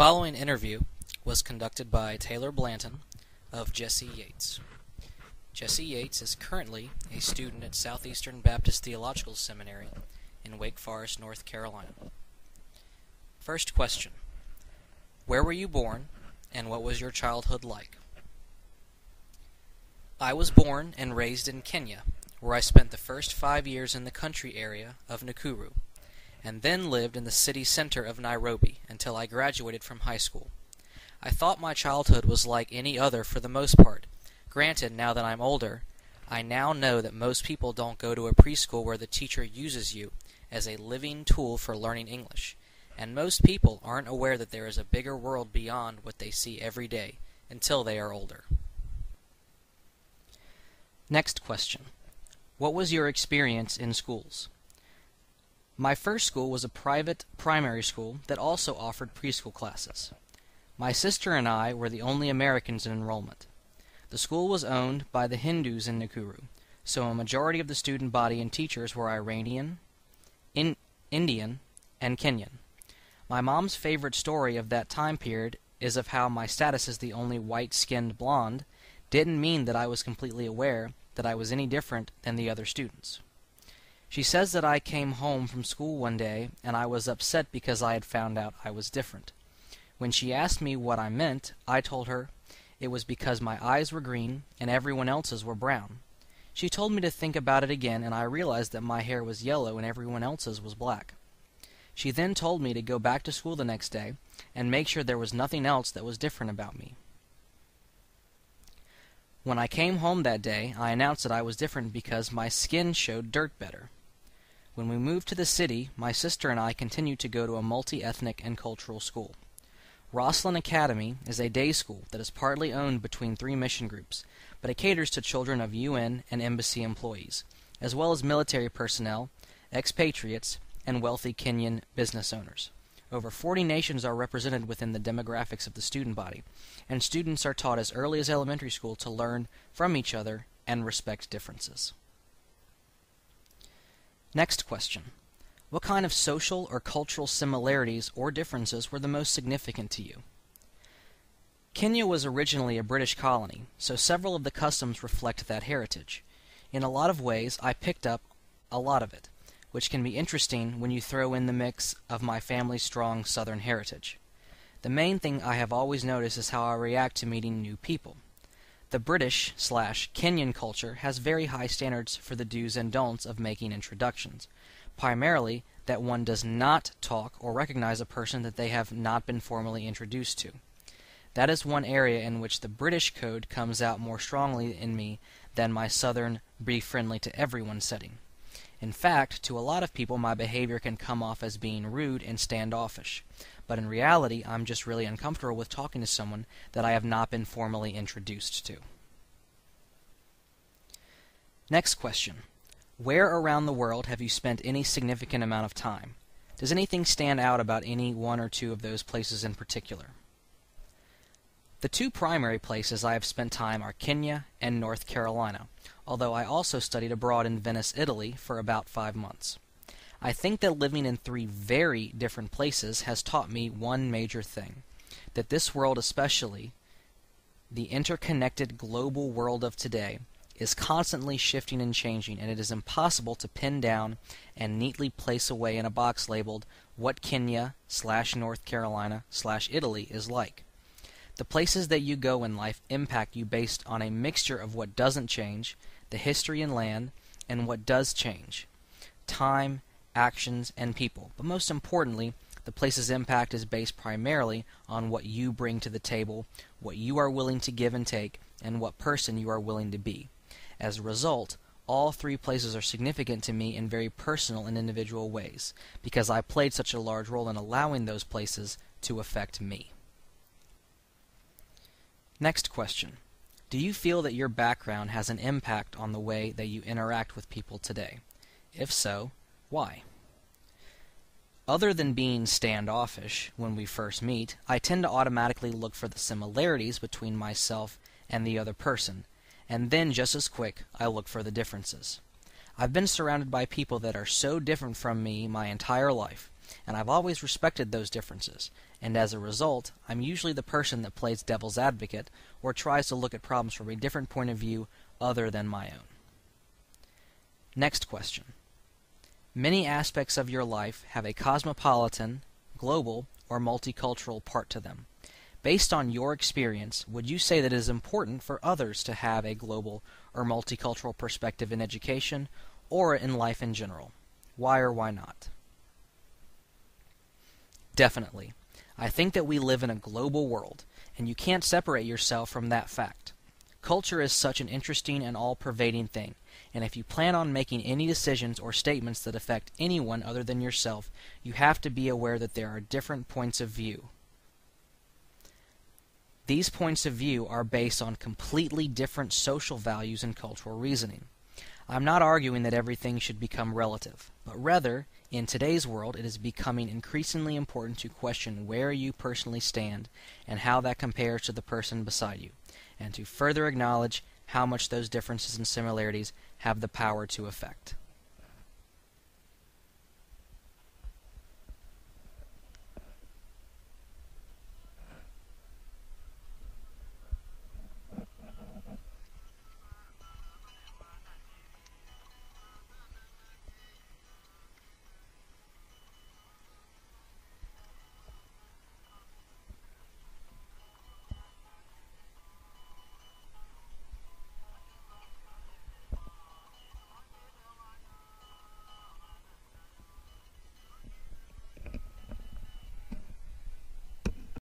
following interview was conducted by Taylor Blanton of Jesse Yates. Jesse Yates is currently a student at Southeastern Baptist Theological Seminary in Wake Forest, North Carolina. First question: where were you born, and what was your childhood like? I was born and raised in Kenya, where I spent the first 5 years in the country area of Nakuru, and then lived in the city center of Nairobi until I graduated from high school. I thought my childhood was like any other for the most part. Granted, now that I'm older, I now know that most people don't go to a preschool where the teacher uses you as a living tool for learning English, and most people aren't aware that there is a bigger world beyond what they see every day until they are older. Next question: what was your experience in schools? My first school was a private primary school that also offered preschool classes. My sister and I were the only Americans in enrollment. The school was owned by the Hindus in Nakuru, so a majority of the student body and teachers were Iranian, Indian, and Kenyan. My mom's favorite story of that time period is of how my status as the only white-skinned blonde didn't mean that I was completely aware that I was any different than the other students. She says that I came home from school one day and I was upset because I had found out I was different. When she asked me what I meant, I told her it was because my eyes were green and everyone else's were brown. She told me to think about it again, and I realized that my hair was yellow and everyone else's was black. She then told me to go back to school the next day and make sure there was nothing else that was different about me. When I came home that day, I announced that I was different because my skin showed dirt better. When we moved to the city, my sister and I continued to go to a multi-ethnic and cultural school. Roslyn Academy is a day school that is partly owned between 3 mission groups, but it caters to children of UN and embassy employees, as well as military personnel, expatriates, and wealthy Kenyan business owners. Over 40 nations are represented within the demographics of the student body, and students are taught as early as elementary school to learn from each other and respect differences. Next question: what kind of social or cultural similarities or differences were the most significant to you? Kenya was originally a British colony, so several of the customs reflect that heritage. In a lot of ways, I picked up a lot of it, which can be interesting when you throw in the mix of my family's strong Southern heritage. The main thing I have always noticed is how I react to meeting new people. The British/Kenyan culture has very high standards for the do's and don'ts of making introductions, primarily that one does not talk or recognize a person that they have not been formally introduced to. That is one area in which the British code comes out more strongly in me than my Southern be friendly to everyone setting. In fact, to a lot of people my behavior can come off as being rude and standoffish, but in reality I'm just really uncomfortable with talking to someone that I have not been formally introduced to. Next question: where around the world have you spent any significant amount of time? Does anything stand out about any one or two of those places in particular? The 2 primary places I have spent time are Kenya and North Carolina, although I also studied abroad in Venice, Italy for about 5 months. I think that living in 3 very different places has taught me one major thing: that this world, especially the interconnected global world of today, is constantly shifting and changing, and it is impossible to pin down and neatly place away in a box labeled what Kenya/North Carolina/Italy is like. The places that you go in life impact you based on a mixture of what doesn't change, the history and land, and what does change, time, actions, and people. But most importantly, the place's impact is based primarily on what you bring to the table, what you are willing to give and take, and what person you are willing to be. As a result, all 3 places are significant to me in very personal and individual ways, because I played such a large role in allowing those places to affect me. Next question: do you feel that your background has an impact on the way that you interact with people today? If so, why? Other than being standoffish when we first meet, I tend to automatically look for the similarities between myself and the other person, and then just as quick I look for the differences. I've been surrounded by people that are so different from me my entire life, and I've always respected those differences, and as a result, I'm usually the person that plays devil's advocate or tries to look at problems from a different point of view other than my own. Next question. Many aspects of your life have a cosmopolitan, global, or multicultural part to them. Based on your experience, would you say that it is important for others to have a global or multicultural perspective in education or in life in general? Why or why not? Definitely. I think that we live in a global world, and you can't separate yourself from that fact. Culture is such an interesting and all-pervading thing, and if you plan on making any decisions or statements that affect anyone other than yourself, you have to be aware that there are different points of view. These points of view are based on completely different social values and cultural reasoning. I'm not arguing that everything should become relative, but rather, in today's world, it is becoming increasingly important to question where you personally stand and how that compares to the person beside you, and to further acknowledge how much those differences and similarities have the power to affect.